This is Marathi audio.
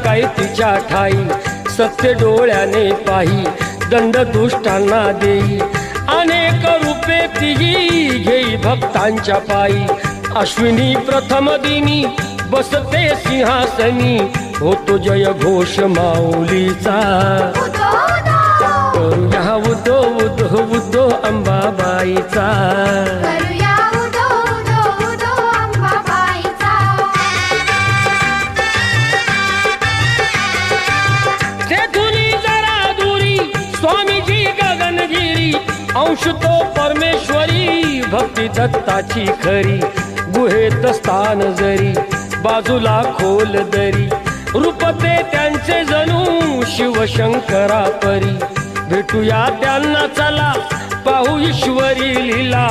काय तिच्या ठाई सत्य डोळ्याने पाही दंड दुष्टांना देई अनेक रूपे तिही घेई भक्तांच्या पायी अश्विनी प्रथम दिनी बसते सिंहासनी होतो जय घोष माऊलीचा करूया उदो उदो उदो अंबाबाईचा स्वामीजी गगनगिरी अंश तो परमेश्वरी भक्ती दत्ताची खरी गुहेत स्थान जरी बाजूला खोल दरी रूपते त्यांचे जणू शिवशंकरा परी भेटूया त्यांना चला पाहू ईश्वरी लीला